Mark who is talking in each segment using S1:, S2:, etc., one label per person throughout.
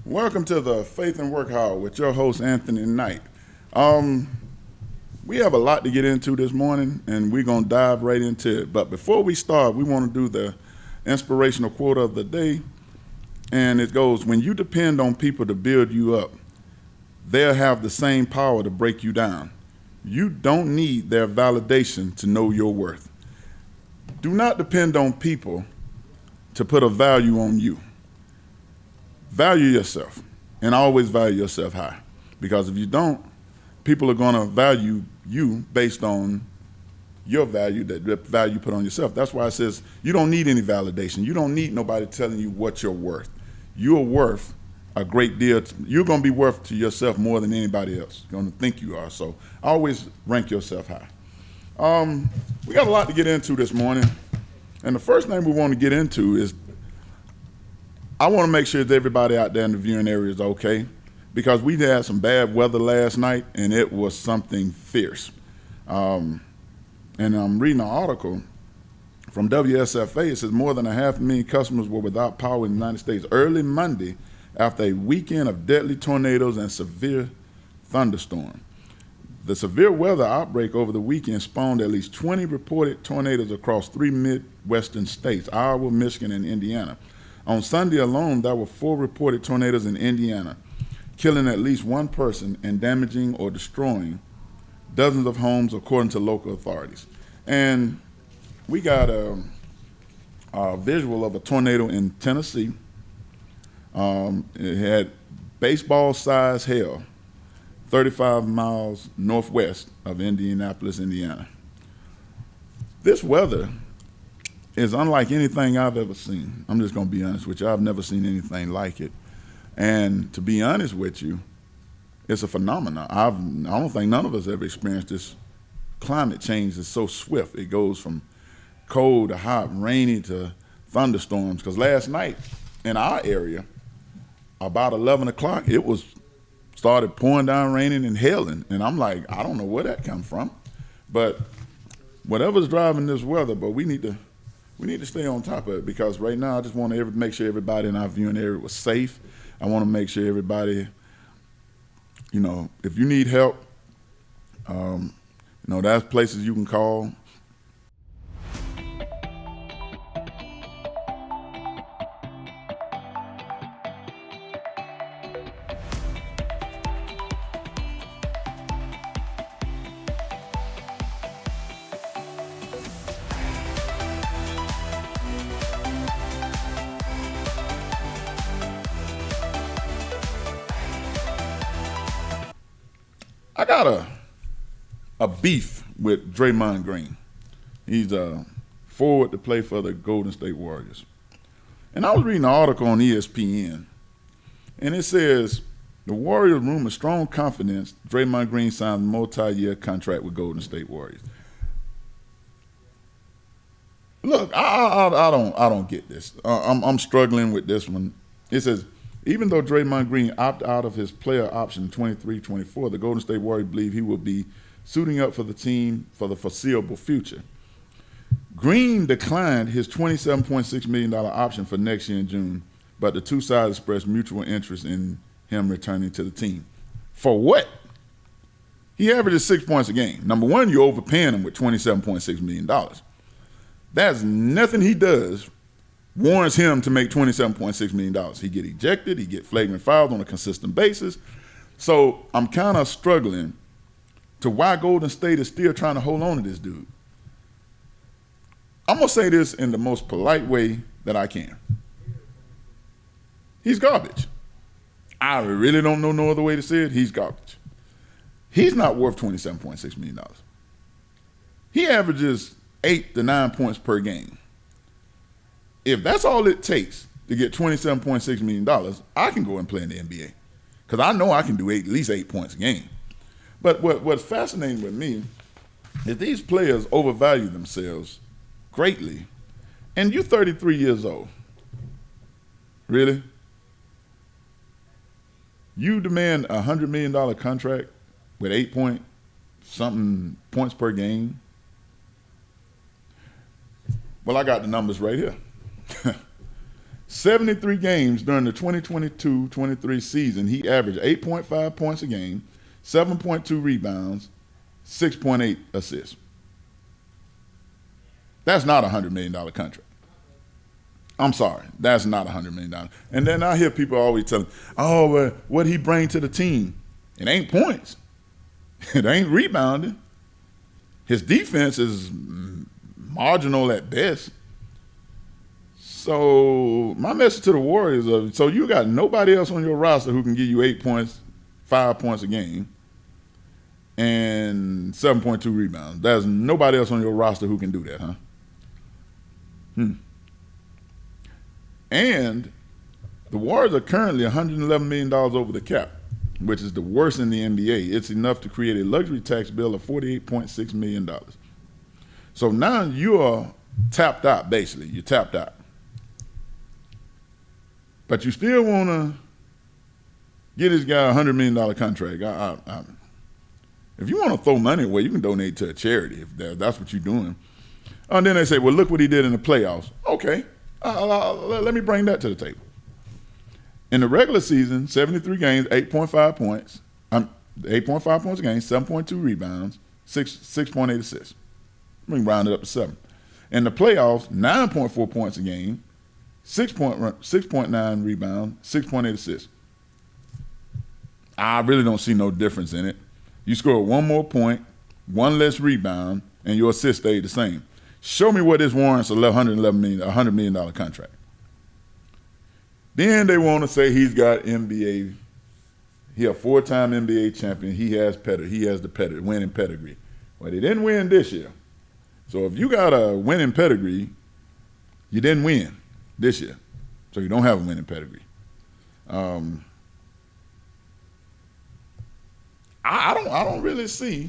S1: Welcome to the Faith and Work Hour with your host, Anthony Knight. Um, we have a lot to get into this morning, and we're going to dive right into it. But before we start, we want to do the inspirational quote of the day. And it goes, when you depend on people to build you up, they'll have the same power to break you down. You don't need their validation to know your worth. Do not depend on people to put a value on you. Value yourself, and always value yourself high. Because if you don't, people are going to value you based on your value, that value you put on yourself. That's why it says you don't need any validation. You don't need nobody telling you what you're worth. You're worth a great deal. You're going to be worth to yourself more than anybody else. You're going to think you are. So always rank yourself high. We got a lot to get into this morning. And the first thing we want to get into is I want to make sure that everybody out there in the viewing area is okay, because we had some bad weather last night, and it was something fierce. And I'm reading an article from WSFA. It says more than 500,000 customers were without power in the United States early Monday after a weekend of deadly tornadoes and severe thunderstorm. The severe weather outbreak over the weekend spawned at least 20 reported tornadoes across 3 Midwestern states, Iowa, Michigan, and Indiana. On Sunday alone, there were 4 reported tornadoes in Indiana, killing at least 1 person and damaging or destroying dozens of homes, according to local authorities. And we got a visual of a tornado in Tennessee. It had baseball-sized hail, 35 miles northwest of Indianapolis, Indiana. This weather is unlike anything I've ever seen. I'm just going to be honest with you. I've never seen anything like it. And to be honest with you, it's a phenomenon. I don't think none of us ever experienced this. Climate change is so swift. It goes from cold to hot, rainy to thunderstorms. Because last night in our area, about 11 o'clock, it started pouring down, raining and hailing. And I'm like, I don't know where that come from. But whatever's driving this weather, but we need to stay on top of it, because right now I just want to make sure everybody in our viewing area was safe. I want to make sure everybody, if you need help, there's places you can call. I got a beef with Draymond Green. He's a forward to play for the Golden State Warriors. And I was reading an article on ESPN, and it says the Warriors rumor strong confidence Draymond Green signed a multi-year contract with Golden State Warriors. Look, I don't get this. I'm struggling with this one. It says, even though Draymond Green opted out of his player option 23-24, the Golden State Warriors believe he will be suiting up for the team for the foreseeable future. Green declined his $27.6 million option for next year in June, but the two sides expressed mutual interest in him returning to the team. For what? He averages 6 points a game. Number one, you're overpaying him with $27.6 million. That's nothing he does warrants him to make $27.6 million. He get ejected, he get flagrant fouls on a consistent basis. So I'm kind of struggling to why Golden State is still trying to hold on to this dude. I'm going to say this in the most polite way that I can. He's garbage. I really don't know no other way to say it. He's garbage. He's not worth $27.6 million. He averages 8 to 9 points per game. If that's all it takes to get $27.6 million, I can go and play in the NBA, because I know I can do at least 8 points a game. But what's fascinating with me is these players overvalue themselves greatly. And you're 33 years old. Really? You demand a $100 million contract with 8-point-something points per game? Well, I got the numbers right here. 73 games during the 2022-23 season, he averaged 8.5 points a game, 7.2 rebounds, 6.8 assists. That's not a $100 million contract. I'm sorry, that's not $100 million. And then I hear people always telling, oh, what he bring to the team? It ain't points. It ain't rebounding. His defense is marginal at best. So my message to the Warriors is, so you got nobody else on your roster who can give you 8 points, 5 points a game, and 7.2 rebounds. There's nobody else on your roster who can do that, huh? And the Warriors are currently $111 million over the cap, which is the worst in the NBA. It's enough to create a luxury tax bill of $48.6 million. So now you are tapped out, basically. You're tapped out. But you still want to get this guy a $100 million contract. If you want to throw money away, you can donate to a charity if that's what you're doing. And then they say, well, look what he did in the playoffs. Okay, let me bring that to the table. In the regular season, 73 games, 8.5 points. 8.5 points a game, 7.2 rebounds, 6.8 assists. We can round it up to 7. In the playoffs, 9.4 points a game, 6.9 rebounds, 6.8 assists. I really don't see no difference in it. You score one more point, one less rebound, and your assist stayed the same. Show me what this warrants a $100 million contract. Then they want to say he's got NBA. He a 4-time NBA champion. He has the winning pedigree. Well, they didn't win this year. So if you got a winning pedigree, you didn't win this year. So you don't have a winning pedigree. I don't really see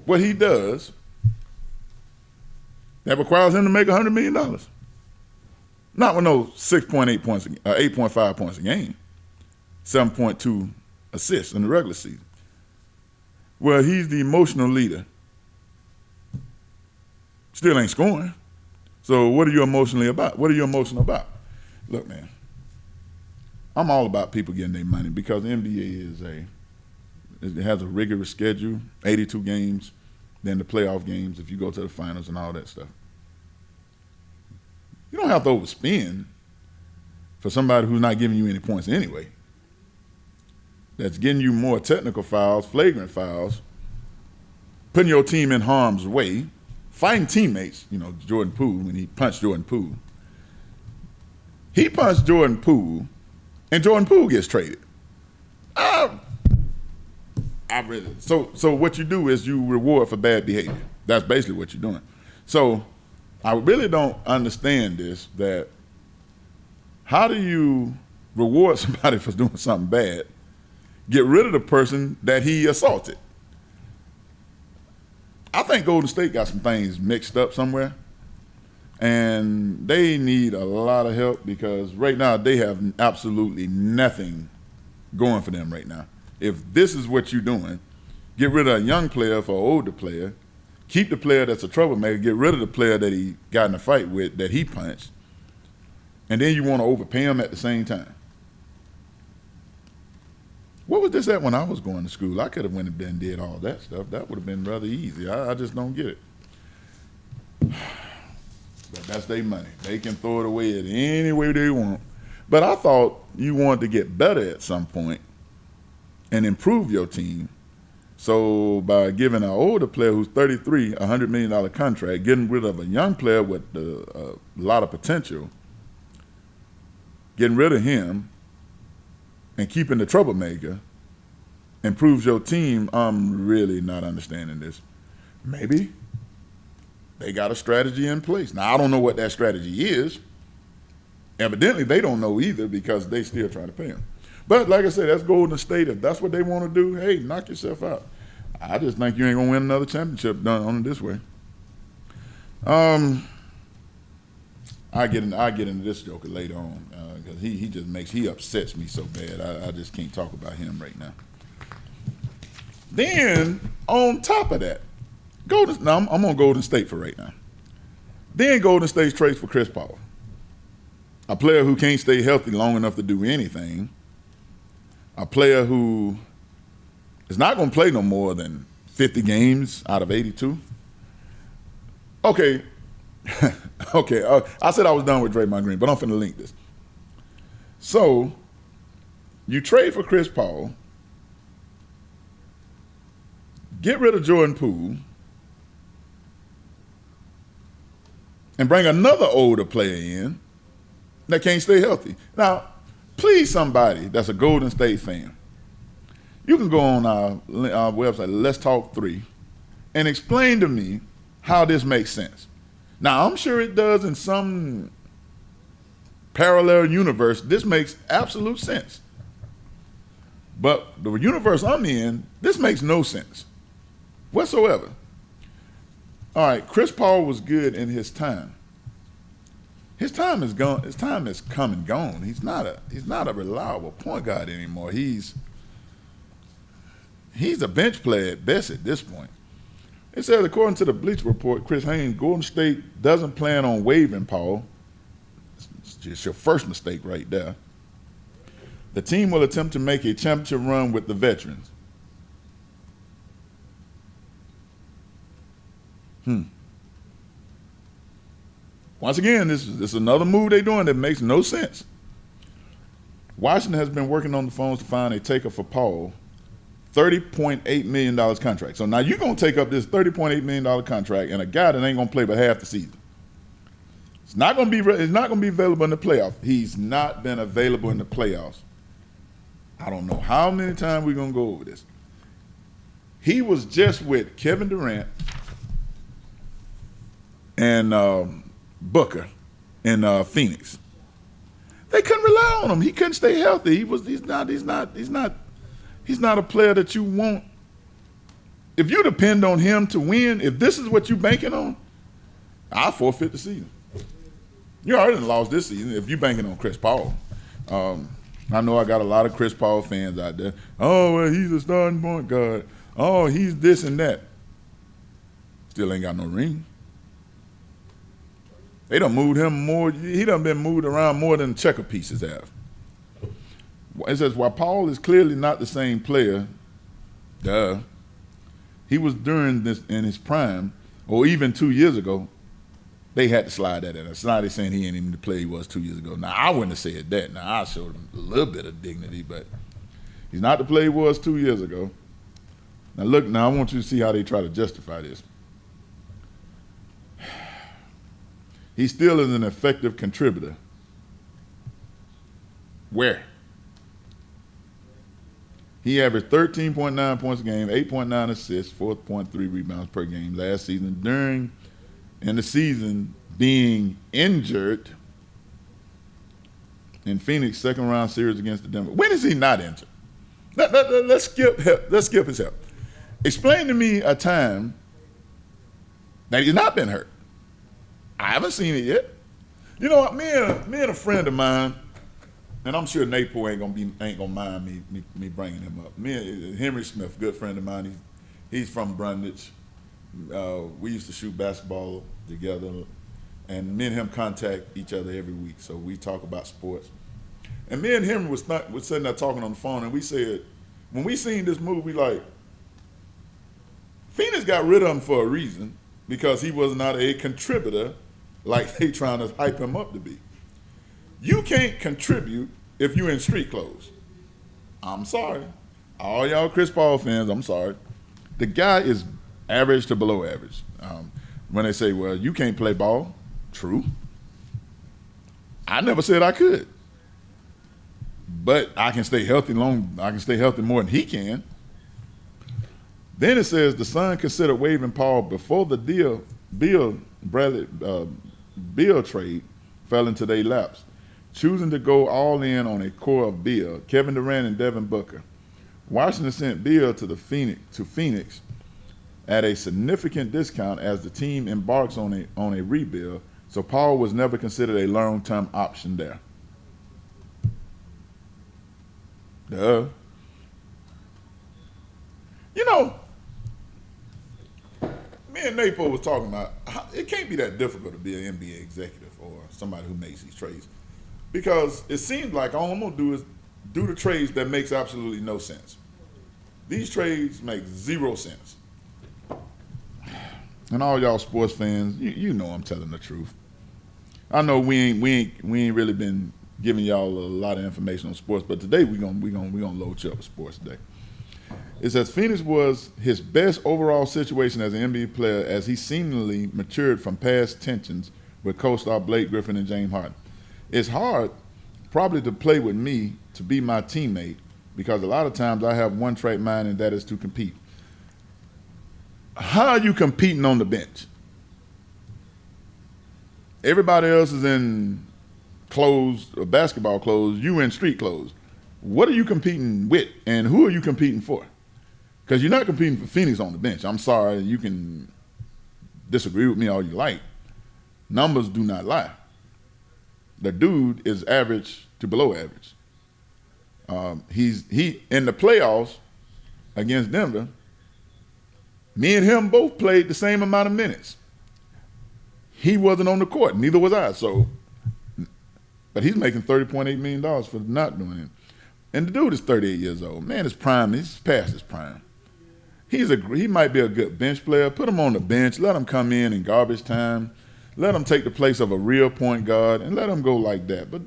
S1: what he does that requires him to make $100 million. Not with no 6.8 points, 8.5 points a game, 7.2 assists in the regular season. Well, he's the emotional leader. Still ain't scoring. So what are you emotionally about? What are you emotional about? Look, man, I'm all about people getting their money because the NBA it has a rigorous schedule, 82 games, then the playoff games if you go to the finals and all that stuff. You don't have to overspend for somebody who's not giving you any points anyway. That's getting you more technical fouls, flagrant fouls, putting your team in harm's way, fighting teammates. You know, Jordan Poole, when he punched Jordan Poole. He punched Jordan Poole, and Jordan Poole gets traded. So what you do is you reward for bad behavior. That's basically what you're doing. So I really don't understand this, that how do you reward somebody for doing something bad, get rid of the person that he assaulted? I think Golden State got some things mixed up somewhere, and they need a lot of help because right now they have absolutely nothing going for them right now. If this is what you're doing, get rid of a young player for an older player, keep the player that's a troublemaker, get rid of the player that he got in a fight with, that he punched, and then you want to overpay him at the same time. What was this at when I was going to school? I could have went and did all that stuff. That would have been rather easy. I just don't get it. But that's their money. They can throw it away at any way they want. But I thought you wanted to get better at some point and improve your team. So by giving an older player who's 33 a $100 million contract, getting rid of a young player with a lot of potential, getting rid of him and keeping the troublemaker improves your team, I'm really not understanding this. Maybe they got a strategy in place. Now, I don't know what that strategy is. Evidently, they don't know either because they still trying to pay him. But like I said, that's Golden State. If that's what they want to do, hey, knock yourself out. I just think you ain't going to win another championship done on it this way. I get into this joker later on because he upsets me so bad. I just can't talk about him right now. Then on top of that, I'm on Golden State for right now. Then Golden State trades for Chris Paul. a player who can't stay healthy long enough to do anything, a player who is not going to play no more than 50 games out of 82. Okay, okay. I said I was done with Draymond Green, but I'm finna link this. So, you trade for Chris Paul, get rid of Jordan Poole, and bring another older player in that can't stay healthy. Now, please, somebody that's a Golden State fan, you can go on our website, Let's Talk 3, and explain to me how this makes sense. Now, I'm sure it does in some parallel universe. This makes absolute sense. But the universe I'm in, this makes no sense whatsoever. All right, Chris Paul was good in his time. His time is gone. His time is come and gone. He's not a reliable point guard anymore. He's a bench player at best at this point. It says, according to the Bleacher Report, Chris Haynes, Golden State doesn't plan on waiving Paul. It's just your first mistake right there. The team will attempt to make a championship run with the veterans. Once again, this is another move they're doing that makes no sense. Washington has been working on the phones to find a taker for Paul. $30.8 million contract. So now you're going to take up this $30.8 million contract and a guy that ain't going to play but half the season. It's not going to be available in the playoffs. He's not been available in the playoffs. I don't know how many times we're going to go over this. He was just with Kevin Durant and Booker in Phoenix. They couldn't rely on him. He couldn't stay healthy. He's not a player that you want. If you depend on him to win, if this is what you're banking on, I'll forfeit the season. You already lost this season if you're banking on Chris Paul. I know I got a lot of Chris Paul fans out there. Oh, well, he's a starting point guard. Oh, he's this and that. Still ain't got no ring. They done moved him more. He done been moved around more than checker pieces have. It says, while Paul is clearly not the same player, he was during this in his prime, or even 2 years ago, they had to slide that in. It's not saying he ain't even the player he was 2 years ago. Now, I wouldn't have said that. Now, I showed him a little bit of dignity, but he's not the player he was 2 years ago. Now, look, I want you to see how they try to justify this. He still is an effective contributor. Where? He averaged 13.9 points a game, 8.9 assists, 4.3 rebounds per game last season. During the season being injured in Phoenix second round series against the Denver. When is he not injured? Let's skip his help. Explain to me a time that he's not been hurt. I haven't seen it yet. You know what? Me and a friend of mine, and I'm sure Napo ain't gonna mind me bringing him up. Me and Henry Smith, good friend of mine. He's from Brundage. We used to shoot basketball together, and me and him contact each other every week. So we talk about sports. And me and him was sitting there talking on the phone, and we said, when we seen this move, we like, Phoenix got rid of him for a reason, because he was not a contributor like they trying to hype him up to be. You can't contribute if you're in street clothes. I'm sorry. All y'all Chris Paul fans, I'm sorry. The guy is average to below average. When they say, well, you can't play ball, true. I never said I could. But I can stay healthy more than he can. Then it says the Sun considered waiving Paul before the Beal trade fell into their laps, choosing to go all in on a core of Beal, Kevin Durant, and Devin Booker. Washington sent Beal to Phoenix at a significant discount as the team embarks on a rebuild, so Paul was never considered a long-term option there. Duh. You know, me and Napo was talking about it can't be that difficult to be an NBA executive or somebody who makes these trades. because it seems like all I'm gonna do is do the trades that makes absolutely no sense. These trades make zero sense. And all y'all sports fans, you know I'm telling the truth. I know we ain't really been giving y'all a lot of information on sports, but today we gonna load you up with sports today. It says Phoenix was his best overall situation as an NBA player as he seemingly matured from past tensions with co-star Blake Griffin and James Harden. It's hard probably to play with me to be my teammate because a lot of times I have one track mind, and that is to compete. How are you competing on the bench? Everybody else is in clothes, basketball clothes, you in street clothes. What are you competing with, and who are you competing for? Because you're not competing for Phoenix on the bench. I'm sorry, you can disagree with me all you like. Numbers do not lie. The dude is average to below average. He in the playoffs against Denver, me and him both played the same amount of minutes. He wasn't on the court, neither was I. So, but he's making $30.8 million for not doing it. And the dude is 38 years old. Man, his prime, he's past his prime. He might be a good bench player. Put him on the bench. Let him come in garbage time. Let him take the place of a real point guard, and let him go like that. But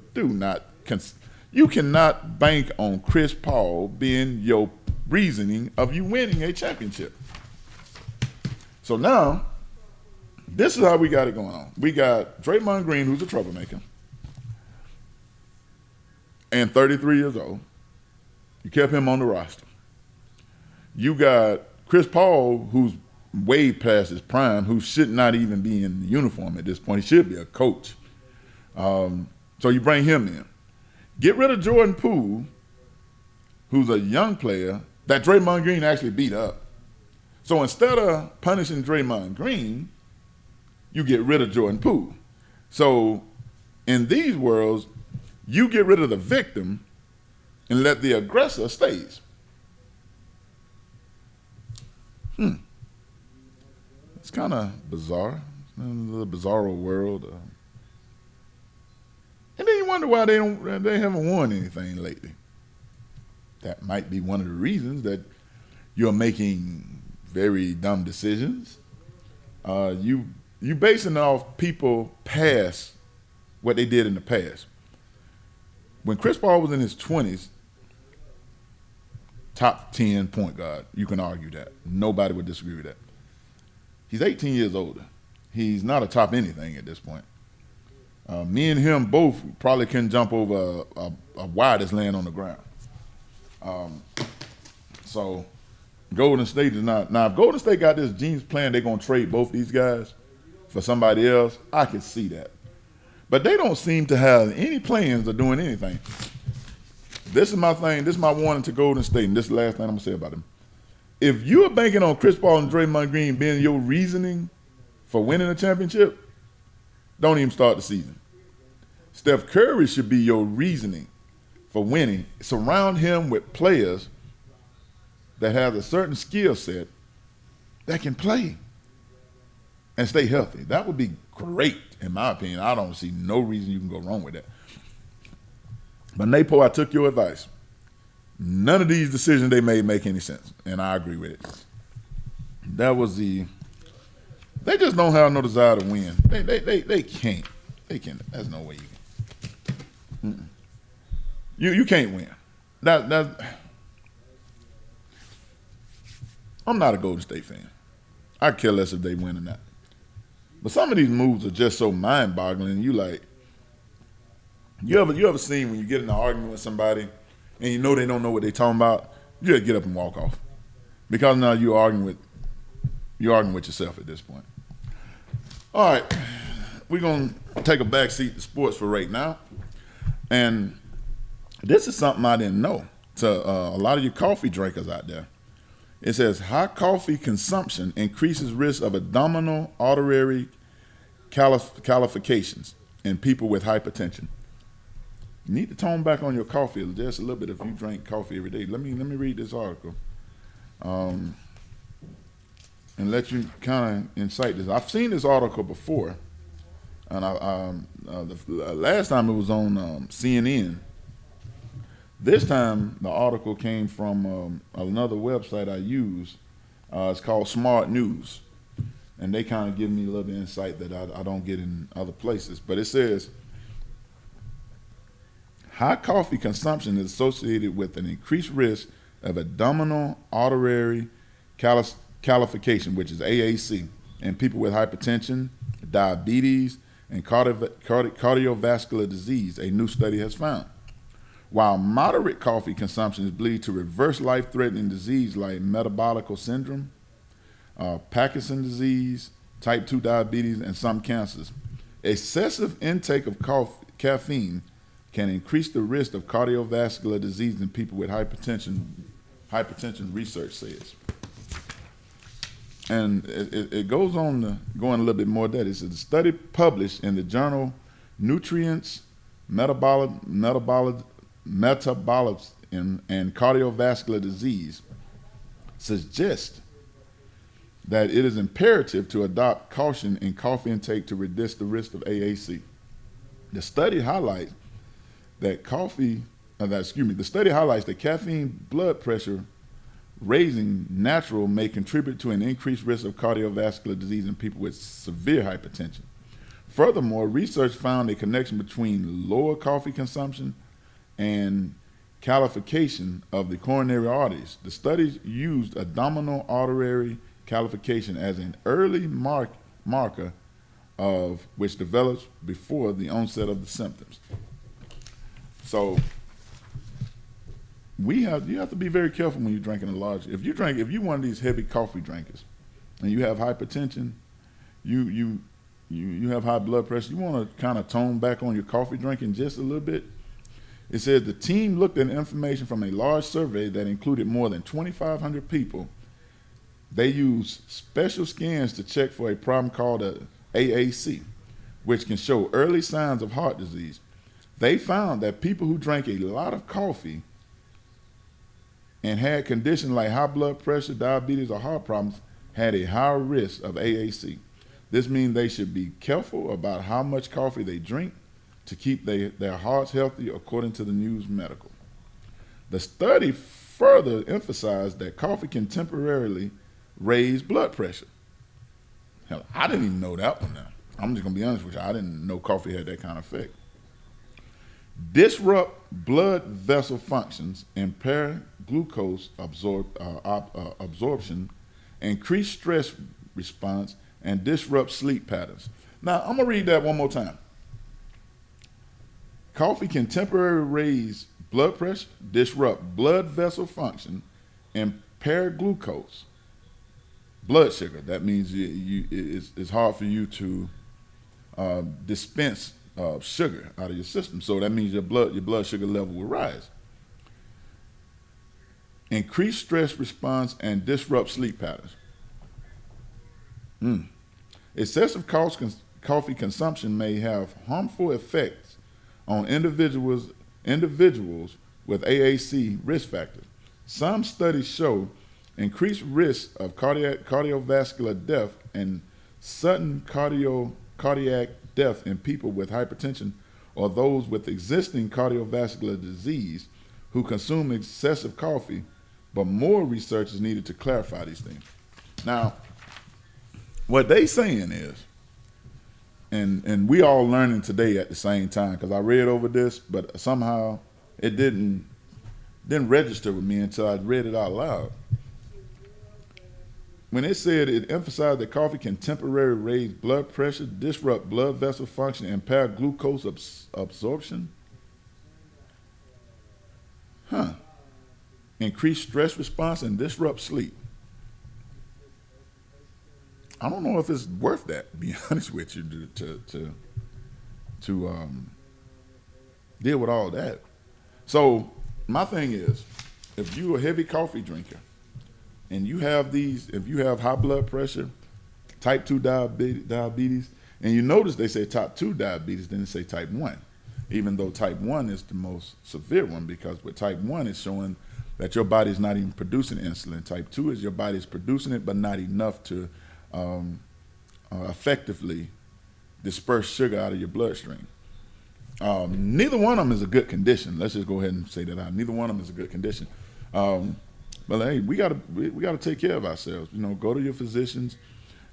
S1: you cannot bank on Chris Paul being your reasoning of you winning a championship. So now, this is how we got it going on. We got Draymond Green, who's a troublemaker, and 33 years old. You kept him on the roster. You got Chris Paul, who's way past his prime, who should not even be in the uniform at this point. He should be a coach. So you bring him in. Get rid of Jordan Poole, who's a young player that Draymond Green actually beat up. So instead of punishing Draymond Green, you get rid of Jordan Poole. So in these worlds, you get rid of the victim and let the aggressor stays. It's kind of bizarre. It's a bizarro world. And then you wonder why they haven't won anything lately. That might be one of the reasons that you're making very dumb decisions. You basing it off people past what they did in the past. When Chris Paul was in his 20s, top 10 point guard, you can argue that. Nobody would disagree with that. He's 18 years older. He's not a top anything at this point. Me and him both probably can jump over a wire that's laying on the ground. So Golden State is not. Now, if Golden State got this genius plan, they're going to trade both these guys for somebody else, I could see that. But they don't seem to have any plans of doing anything. This is my thing. This is my warning to Golden State, and this is the last thing I'm going to say about them. If you're banking on Chris Paul and Draymond Green being your reasoning for winning a championship, don't even start the season. Steph Curry should be your reasoning for winning. Surround him with players that have a certain skill set that can play and stay healthy. That would be great, in my opinion. I don't see no reason you can go wrong with that. But Napo, I took your advice. None of these decisions they made make any sense, and I agree with it. They just don't have no desire to win. They can't. They can't. There's no way you can. You can't win. I'm not a Golden State fan. I care less if they win or not. But some of these moves are just so mind-boggling. You ever seen when you get in an argument with somebody and you know they don't know what they're talking about, you just get up and walk off. Because now you're arguing with yourself at this point. All right, we're going to take a back seat to sports for right now. And this is something I didn't know to a lot of you coffee drinkers out there. It says high coffee consumption increases risk of abdominal artery calcifications in people with hypertension. You need to tone back on your coffee just a little bit if you drink coffee every day. Let me read this article and let you kind of incite this. I've seen this article before, and last time it was on CNN. This time the article came from another website I use. It's called Smart News, and they kind of give me a little bit of insight that I don't get in other places. But it says high coffee consumption is associated with an increased risk of abdominal artery calcification, which is AAC, in people with hypertension, diabetes, and cardiovascular disease, a new study has found. While moderate coffee consumption is believed to reverse life-threatening disease like metabolic syndrome, Parkinson's disease, type 2 diabetes, and some cancers, excessive intake of caffeine can increase the risk of cardiovascular disease in people with hypertension, research says. And it goes on to go in a little bit more depth. It's a study published in the journal Nutrients, Metabolics, and Cardiovascular Disease suggests that it is imperative to adopt caution in coffee intake to reduce the risk of AAC. The study highlights that caffeine blood pressure raising natural may contribute to an increased risk of cardiovascular disease in people with severe hypertension. Furthermore, research found a connection between lower coffee consumption and calcification of the coronary arteries. The study used abdominal artery calcification as an early marker of which develops before the onset of the symptoms. So you have to be very careful when you're drinking a large. If you're one of these heavy coffee drinkers and you have hypertension, you have high blood pressure, you want to kind of tone back on your coffee drinking just a little bit. It says the team looked at information from a large survey that included more than 2,500 people. They used special scans to check for a problem called AAC, which can show early signs of heart disease. They found that people who drank a lot of coffee and had conditions like high blood pressure, diabetes, or heart problems had a higher risk of AAC. This means they should be careful about how much coffee they drink to keep their hearts healthy, according to the News Medical. The study further emphasized that coffee can temporarily raise blood pressure. Hell, I didn't even know that one now. I'm just going to be honest with you. I didn't know coffee had that kind of effect. Disrupt blood vessel functions, impair glucose absorption, increase stress response, and disrupt sleep patterns. Now, I'm going to read that one more time. Coffee can temporarily raise blood pressure, disrupt blood vessel function, impair glucose, blood sugar. That means it's hard for you to dispense sugar out of your system. So that means your blood sugar level will rise. Increase stress response and disrupt sleep patterns. Excessive coffee consumption may have harmful effects on individuals with AAC risk factors. Some studies show increased risk of cardiovascular death and sudden cardiac death in people with hypertension or those with existing cardiovascular disease who consume excessive coffee, but more research is needed to clarify these things. Now, what they saying is, and we all learning today at the same time, because I read over this, but somehow it didn't register with me until I read it out loud. When it said it emphasized that coffee can temporarily raise blood pressure, disrupt blood vessel function, and impair glucose absorption, increase stress response, and disrupt sleep. I don't know if it's worth that, to be honest with you, to deal with all that. So my thing is, if you're a heavy coffee drinker and if you have high blood pressure, type 2 diabetes, and you notice they say type 2 diabetes, then they say type 1, even though type 1 is the most severe one, because with type 1 it's showing that your body's not even producing insulin. Type 2 is your body's producing it, but not enough to effectively disperse sugar out of your bloodstream. Neither one of them is a good condition. Let's just go ahead and say that out. Neither one of them is a good condition. But hey, we gotta take care of ourselves. Go to your physicians.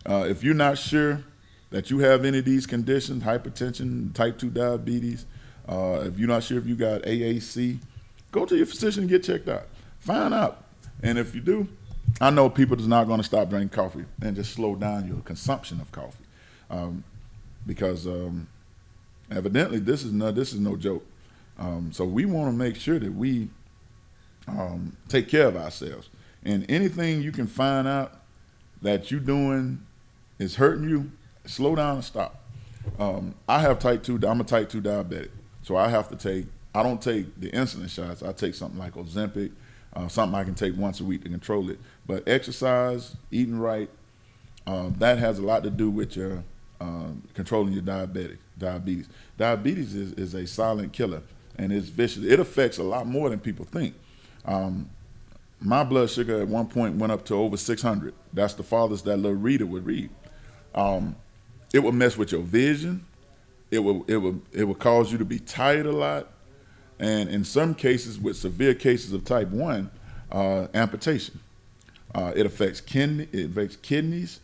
S1: If you're not sure that you have any of these conditions, hypertension, type 2 diabetes, if you're not sure if you got AAC, go to your physician and get checked out. Find out. And if you do, I know people is not going to stop drinking coffee and just slow down your consumption of coffee, because evidently this is no joke. So we want to make sure that we take care of ourselves. And anything you can find out that you're doing is hurting you, slow down and stop. I have type 2. I'm a type 2 diabetic, so I don't take the insulin shots. I take something like Ozempic, something I can take once a week to control it. But exercise, eating right, that has a lot to do with your controlling your diabetes. Diabetes is a silent killer, and it's vicious. It affects a lot more than people think. My blood sugar at one point went up to over 600. That's the farthest that little reader would read. It would mess with your vision. It would cause you to be tired a lot, and in some cases, with severe cases of type 1, amputation. It affects kidneys.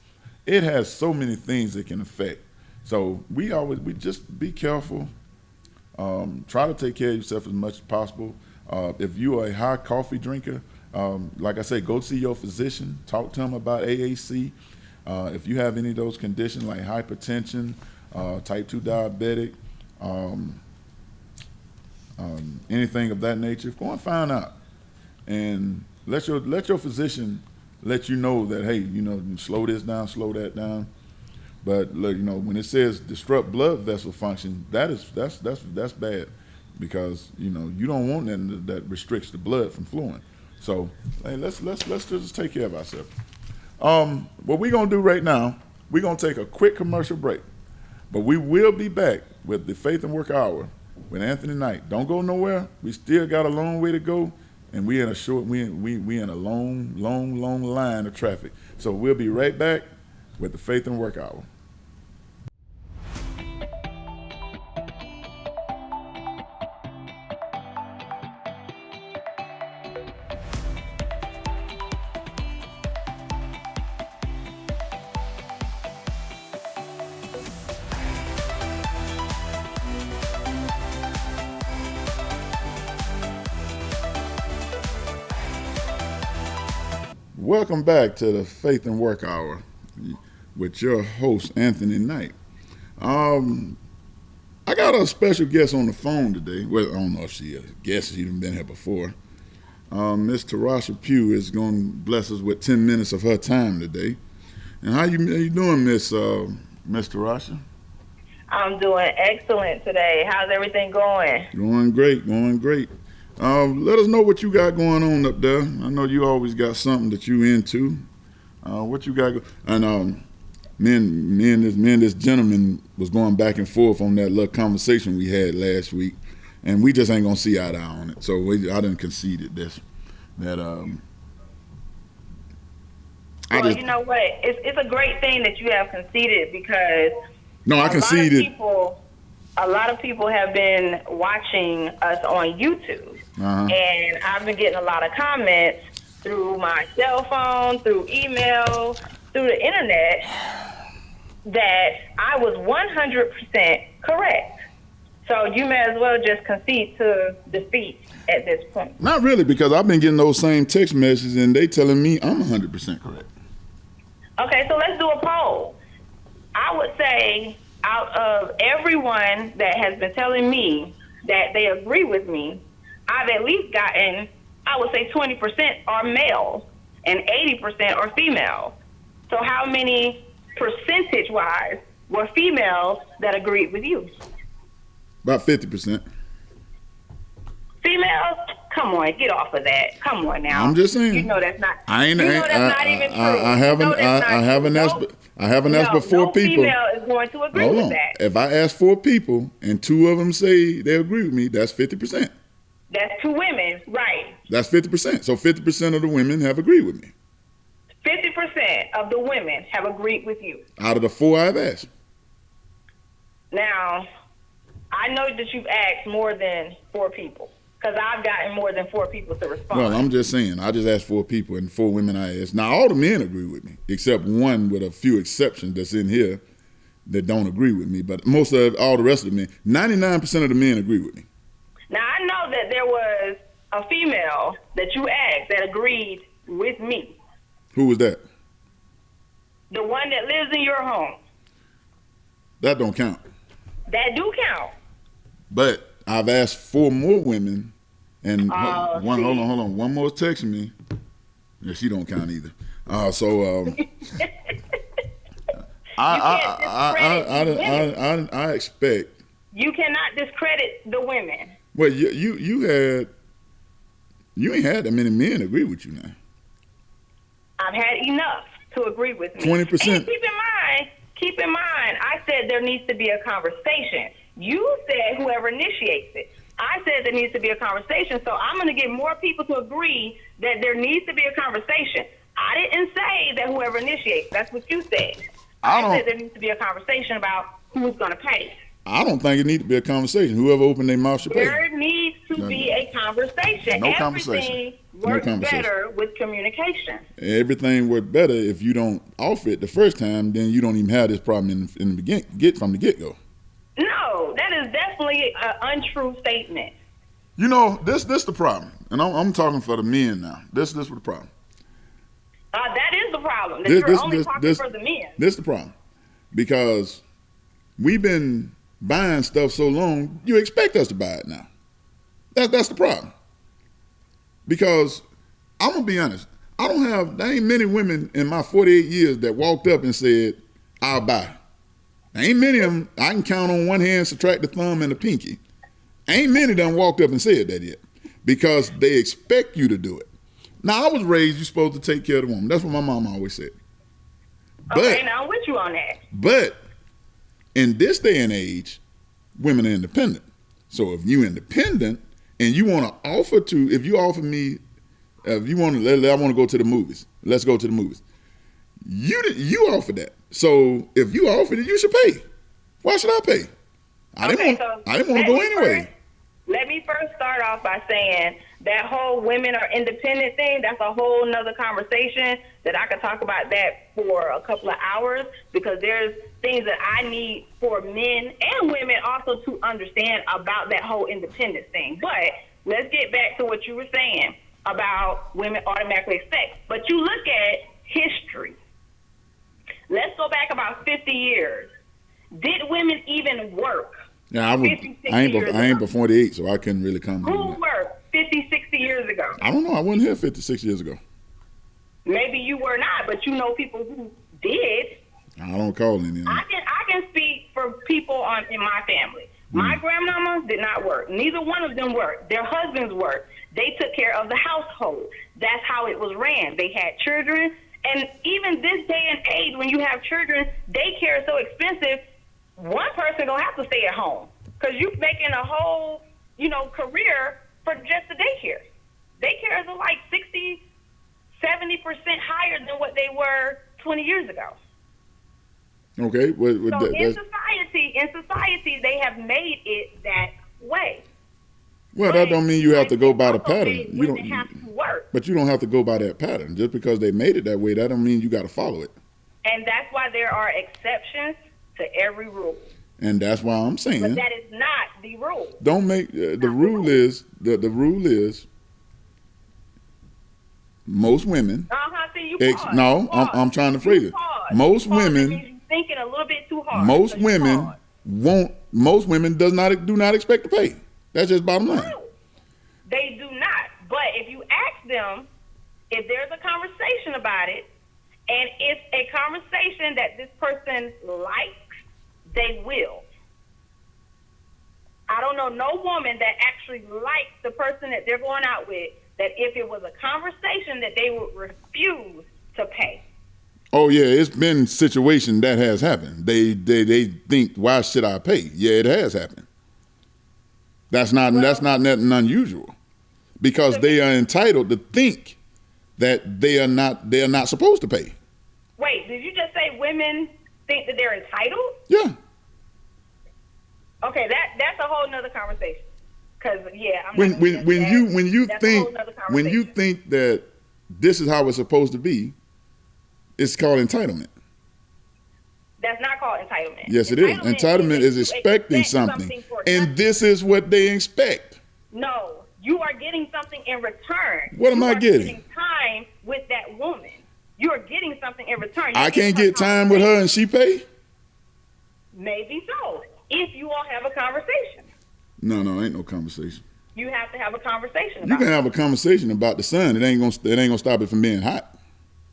S1: It has so many things it can affect. So we just be careful. Try to take care of yourself as much as possible. If you are a high coffee drinker, like I said, go see your physician. Talk to him about AAC. If you have any of those conditions like hypertension, type 2 diabetic, anything of that nature, go and find out. And let your physician let you know that, hey, slow this down, slow that down. But when it says disrupt blood vessel function, that's bad, because you don't want nothing that restricts the blood from flowing. So hey, let's just take care of ourselves. What we're gonna do right now, we're gonna take a quick commercial break, but we will be back with the Faith and Work Hour with Anthony Knight. Don't go nowhere. We still got a long way to go, and we in a long line of traffic. So we'll be right back with the Faith and Work Hour. Welcome back to the Faith and Work Hour with your host, Anthony Knight. I got a special guest on the phone today. Well, I don't know if she's a guest. She's been here before. Miss Tarasha Pugh is going to bless us with 10 minutes of her time today. And how you doing, Miss Tarasha?
S2: I'm doing excellent today. How's everything going?
S1: Going great. Let us know what you got going on up there. I know you always got something that you into. What you got? And me and this gentleman was going back and forth on that little conversation we had last week, and we just ain't gonna see eye to eye on it. So I done conceded this. You
S2: know what? It's a great thing that you have conceded, because
S1: I conceded.
S2: A lot of people have been watching us on YouTube, and I've been getting a lot of comments through my cell phone, through email, through the internet, that I was 100% correct. So you may as well just concede to defeat at this point.
S1: Not really, because I've been getting those same text messages, and they telling me I'm 100% correct. Okay,
S2: so let's do a poll. I would say, out of everyone that has been telling me that they agree with me, I've at least gotten, I would say 20% are male and 80% are female. So how many percentage-wise were females that agreed with you?
S1: About 50%.
S2: Females? Come on, get off of that. Come on now.
S1: I'm just saying.
S2: You know that's not.
S1: Not even true. I haven't asked but 4 people.
S2: No female is going to agree with that.
S1: If I ask 4 people and 2 of them say they agree with me, that's 50%.
S2: That's 2 women, right?
S1: That's 50%. So 50% of the women have agreed with me.
S2: 50% of the women have agreed with you.
S1: Out of the 4 I've asked.
S2: Now, I know that you've asked more than 4 people, because I've gotten more than 4 people to respond.
S1: Well, I'm just saying, I just asked 4 people and 4 women I asked. Now, all the men agree with me, except one with a few exceptions that's in here that don't agree with me. But most of all the rest of the men, 99% of the men agree with me.
S2: Now, I know that there was a female that you asked that agreed with me.
S1: Who was that?
S2: The one that lives in your home.
S1: That don't count.
S2: That do count.
S1: But I've asked 4 more women, and
S2: Oh,
S1: hold
S2: see.
S1: on. One more texting me. Yeah, she don't count either. I expect.
S2: You cannot discredit the women.
S1: Well, you ain't had that many men agree with you now.
S2: I've had enough to agree with me.
S1: 20%.
S2: And keep in mind, I said there needs to be a conversation. You said whoever initiates it. I said there needs to be a conversation, so I'm going to get more people to agree that there needs to be a conversation. I didn't say that whoever initiates. That's what you said. I said there needs to be a conversation about who's going to pay.
S1: I don't think it needs to be a conversation. Whoever opened their mouth should pay.
S2: There needs to be a conversation.
S1: No
S2: Everything
S1: conversation.
S2: works
S1: No conversation.
S2: better with communication.
S1: Everything works better if you don't offer it the first time. Then you don't even have this problem in the from the get go.
S2: No, that is definitely an untrue statement.
S1: You know, this the problem, and I'm talking for the men now. This was the problem.
S2: That is the problem. That you're only talking for the men.
S1: This is the problem, because we've been buying stuff so long. You expect us to buy it now. That's the problem. Because I'm gonna be honest, there ain't many women in my 48 years that walked up and said, "I'll buy." There ain't many of them. I can count on one hand, subtract the thumb and the pinky. Ain't many done walked up and said that yet, because they expect you to do it. Now, I was raised, you're supposed to take care of the woman. That's what my mom always said.
S2: Okay, now I'm with you on that.
S1: But in this day and age, women are independent. So if you independent and you want to offer to, if you offer me, if you want to, I want to go to the movies. Let's go to the movies. You offer that. So if you offered it, you should pay. Why should I pay? I didn't want to go anyway.
S2: Let me first start off by saying that whole women are independent thing, that's a whole nother conversation that I could talk about that for a couple of hours, because there's things that I need for men and women also to understand about that whole independence thing. But let's get back to what you were saying about women automatically expect. But you look at history. Let's go back about 50 years. Did women even work?
S1: Yeah, I ain't but 48, so I couldn't really comment.
S2: Who worked 50, 60 years ago?
S1: I don't know. I wasn't here 56 years ago.
S2: Maybe you were not, but you know people who did.
S1: I don't call any.
S2: I can speak for people in my family. My grandmama did not work. Neither one of them worked. Their husbands worked. They took care of the household. That's how it was ran. They had children. And even this day and age, when you have children, daycare is so expensive, one person going to have to stay at home, because you're making a whole, career for just the daycare. Daycares are like 60, 70% higher than what they were 20 years ago.
S1: Okay.
S2: So in society, they have made it that way.
S1: Well, that don't mean you have to go by the pattern.
S2: You don't have to work.
S1: But you don't have to go by that pattern. Just because they made it that way, that don't mean you got to follow it.
S2: And that's why there are exceptions to every rule.
S1: And that's why I'm saying.
S2: But that is not the rule.
S1: Don't make the rule is the rule is most women.
S2: See, you pause.
S1: I'm trying to phrase it. Most women.
S2: You're thinking a little bit too hard.
S1: Most women won't. Most women do not expect to pay. That's just bottom line.
S2: No, they do not. But if you ask them, if there's a conversation about it, and it's a conversation that this person likes, they will. I don't know no woman that actually likes the person that they're going out with, that if it was a conversation that they would refuse to pay.
S1: Oh yeah, it's been situation that has happened. They think, why should I pay? Yeah, it has happened. That's not nothing unusual, because they are entitled to think that they are not supposed to pay.
S2: Wait, did you just say women think that they're entitled?
S1: Yeah.
S2: Okay, that's a whole nother conversation. Cause yeah, I'm
S1: When
S2: not gonna
S1: when
S2: get
S1: you
S2: that.
S1: when you
S2: That's a
S1: think
S2: whole nother
S1: when you
S2: conversation.
S1: think that this is how it's supposed to be, it's called entitlement.
S2: That's not called entitlement.
S1: Yes, it is. Entitlement is
S2: that you
S1: expecting
S2: expect
S1: something,
S2: for
S1: and
S2: nothing.
S1: this is what they expect.
S2: No, you are getting something in return.
S1: What am I getting?
S2: Getting time with that woman. You are getting something in return.
S1: I can't get time with her and she pay?
S2: Maybe so. If you all have a conversation.
S1: No, ain't no conversation.
S2: You have to have a conversation
S1: You
S2: about
S1: can
S2: it.
S1: have a conversation about the sun. It ain't gonna stop it from being hot.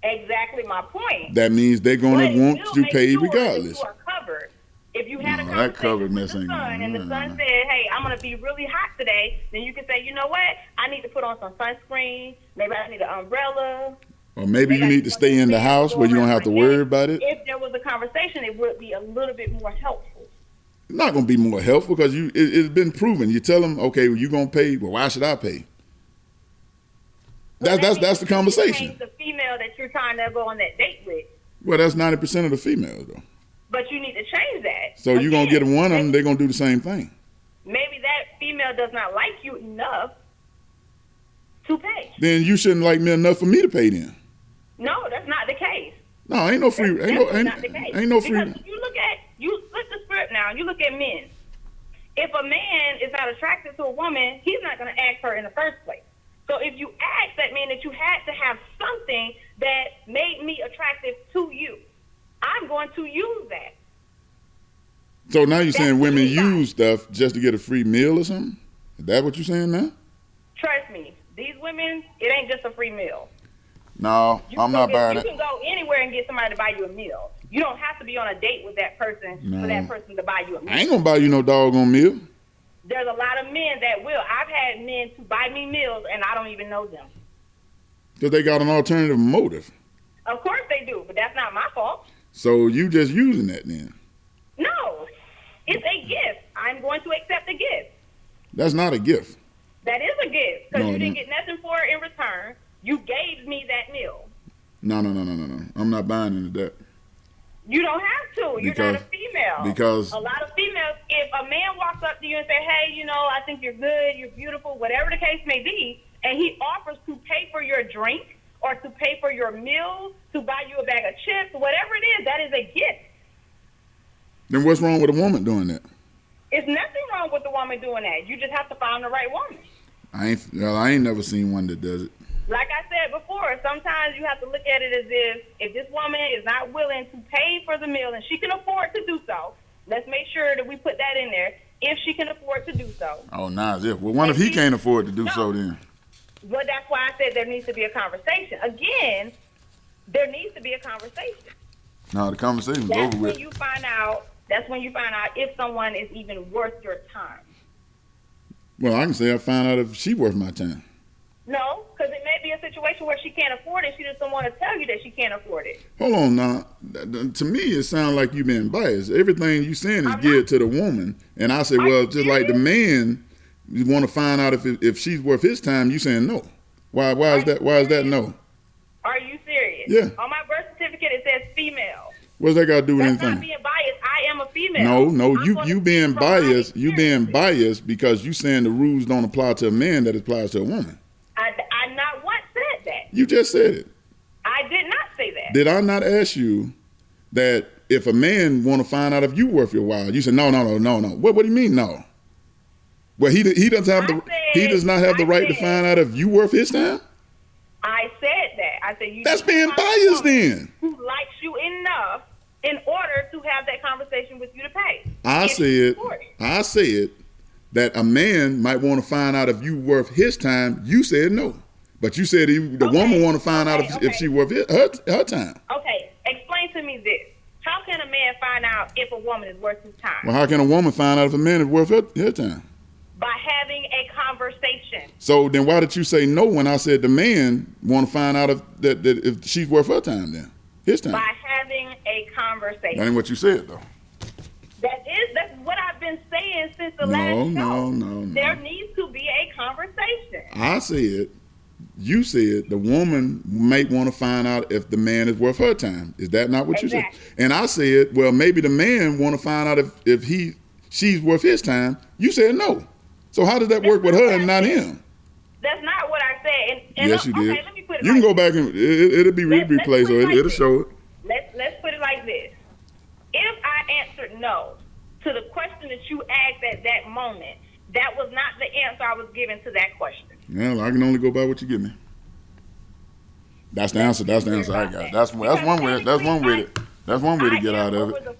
S2: Exactly my point.
S1: That means they're gonna
S2: But it
S1: want
S2: will
S1: to
S2: make
S1: pay
S2: sure that
S1: regardless.
S2: you are covered. If you had a
S1: No,
S2: conversation
S1: that coveredness
S2: with the
S1: ain't
S2: sun
S1: gonna-
S2: and the sun said, hey, I'm going to be really hot today, then you can say, you know what? I need to put on some sunscreen. Maybe I need an umbrella.
S1: Or maybe you need to stay in the house where you don't have to worry about it.
S2: If there was a conversation, it would be a little bit more helpful.
S1: It's not going to be more helpful because it's been proven. You tell them, okay, well, you're going to pay. Well, why should I pay? That's the conversation.
S2: You the female that you're trying to go on that date with.
S1: Well, that's 90% of the females, though.
S2: But you need to change that.
S1: So you're going to get one of them, they're going to do the same thing.
S2: Maybe that female does not like you enough to pay.
S1: Then you shouldn't like me enough for me to pay then.
S2: No, that's not the case.
S1: No, ain't no free.
S2: That's not the case.
S1: Ain't no free.
S2: Because if you flip the script now, and you look at men. If a man is not attracted to a woman, he's not going to ask her in the first place. So if you ask that man that you had to have something that made me attractive to you, I'm going to use that.
S1: So now you're saying women
S2: anybody.
S1: use stuff just to get a free meal or something? Is that what you're saying now?
S2: Trust me, these women, it ain't just a free meal.
S1: No, I'm not buying
S2: You
S1: it.
S2: can go anywhere and get somebody to buy you a meal. You don't have to be on a date with that person for that person to buy you a meal.
S1: I ain't gonna buy you no doggone meal.
S2: There's a lot of men that will. I've had men to buy me meals and I don't even know them.
S1: Because they got an alternative motive.
S2: Of course they do, but that's not my fault.
S1: So you just using that then.
S2: No, it's a gift. I'm going to accept a gift.
S1: That's not a gift.
S2: That is a gift because
S1: No,
S2: you didn't
S1: no.
S2: get nothing for it in return. You gave me that meal.
S1: No. I'm not buying into that.
S2: You don't have to. You're not a female.
S1: Because
S2: a lot of females, if a man walks up to you and say, hey, I think you're good, you're beautiful, whatever the case may be, and he offers to pay for your drink or to pay for your meal, to buy you a bag of chips, whatever it is, that is a gift.
S1: then what's wrong with a woman doing that?
S2: There's nothing wrong with the woman doing that. You just have to find the right woman.
S1: I ain't never seen one that does it.
S2: Like I said before, sometimes you have to look at it as if this woman is not willing to pay for the meal and she can afford to do so, let's make sure that we put that in there, if she can afford to do so.
S1: Oh, nah, as if. Well, what if he can't afford to do so then?
S2: Well, that's why I said there needs to be a conversation. Again, there needs to be a conversation.
S1: No, the conversation's
S2: That's
S1: over
S2: when
S1: with.
S2: you find out. That's when you find out if someone is even worth your time.
S1: Well, I can say I found out if she worth my time.
S2: No, because it may be a situation where she can't afford it. She just don't want to tell you that she can't afford it.
S1: Hold on now. To me, it sounds like you being biased. Everything you saying is geared to the woman. And I say, well, just like the man, you want to find out if she's worth his time, you saying no. Why is that no?
S2: Are you serious?
S1: Yeah.
S2: On my birth certificate, it says female.
S1: What's that got to do with
S2: That's not
S1: anything?
S2: being biased. I am a female.
S1: No,
S2: I'm
S1: you
S2: gonna
S1: being
S2: speak from my
S1: biased. You being
S2: experiences.
S1: biased because you saying the rules don't apply to a man that applies to a woman.
S2: I not once said that.
S1: You just said it.
S2: I did not say that.
S1: Did I not ask you that if a man want to find out if you worth your while? You said no. What do you mean no? Well, he doesn't have he does not have the right to find out if you worth his time.
S2: I said that. I said you.
S1: That's
S2: need to
S1: being
S2: find a
S1: biased
S2: woman
S1: then.
S2: Who likes you enough in order to have that conversation with you to pay?
S1: I said that a man might want to find out if you worth his time. You said no, but you said the woman want to find out if she worth her time.
S2: Okay, explain to me this. How can a man find out if a woman is worth his time?
S1: Well, how can a woman find out if a man is worth her time?
S2: By having a conversation.
S1: So then why did you say no when I said the man want to find out if she's worth her time then? His time.
S2: By having a conversation.
S1: That ain't what you said though.
S2: That's what I've been saying since the last show.
S1: No.
S2: There needs to be a conversation.
S1: I said, you said the woman might want to find out if the man is worth her time. Is that not what you said? And I said, well, maybe the man want to find out if she's worth his time. You said no. So how did that work with her and not him?
S2: That's not what I said. And
S1: Yes, you did.
S2: Okay, let me put it
S1: you can
S2: like
S1: go back and it'll be replayed, so it'll show it.
S2: Let's put it like this. If I answered no to the question that you asked at that moment, that was not the answer I was giving to that question.
S1: Well, I can only go by what you give me. That's the answer. That's the answer I got. That's one way. That's one way. That's one way to get out of it.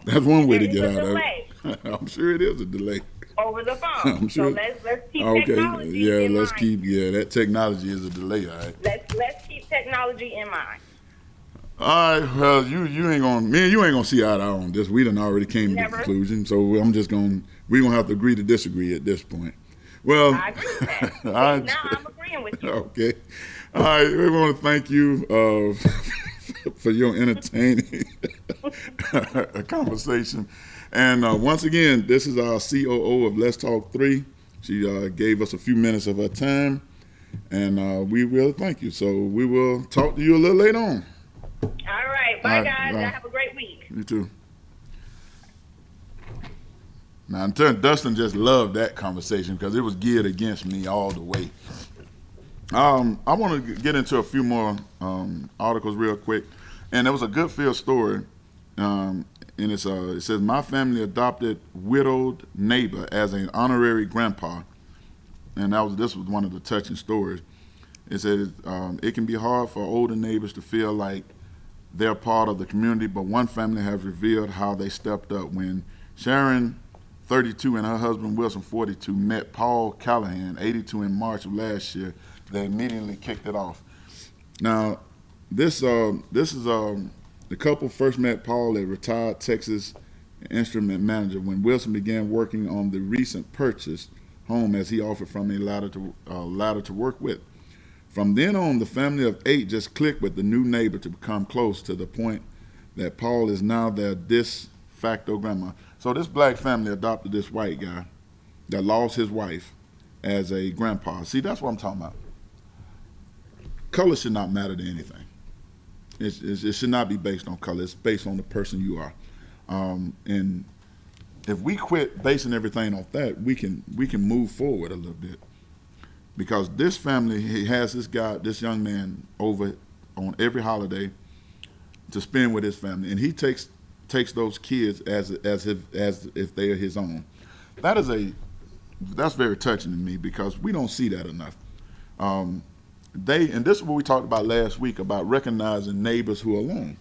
S1: That's one way to get out of it. I'm sure it is a delay.
S2: Over the phone.
S1: I'm sure.
S2: So let's keep technology in mind.
S1: That technology is a delay, all right.
S2: Let's keep technology in mind.
S1: All right, well, you ain't gonna see eye to eye on this. We done already came to the conclusion, so we're gonna have to agree to disagree at this point. Well,
S2: I agree with that. Now I'm agreeing with you.
S1: Okay. All right, we want to thank you for your entertaining conversation. And once again, this is our COO of Let's Talk 3. She gave us a few minutes of her time, and we really thank you. So we will talk to you a little later on.
S2: All right. Bye, guys. Y'all have a great week.
S1: You too. Now, Dustin just loved that conversation because it was geared against me all the way. I want to get into a few more articles real quick. And there was a Goodfield story. And it says, my family adopted widowed neighbor as an honorary grandpa. And this was one of the touching stories. It says, it can be hard for older neighbors to feel like they're part of the community, but one family has revealed how they stepped up. When Sharon, 32, and her husband Wilson, 42, met Paul Callahan, 82, in March of last year, they immediately kicked it off. Now, this is the couple first met Paul, a retired Texas instrument manager, when Wilson began working on the recent purchased home as he offered from a ladder to work with. From then on, the family of 8 just clicked with the new neighbor to become close, to the point that Paul is now their de facto grandma. So this black family adopted this white guy that lost his wife as a grandpa. See, that's what I'm talking about. Color should not matter to anything. It should not be based on color. It's based on the person you are. And if we quit basing everything off that, we can move forward a little bit. Because this family has this young man over on every holiday to spend with his family, and he takes those kids as if they are his own. That's very touching to me, because we don't see that enough. And this is what we talked about last week, about recognizing neighbors who are alone.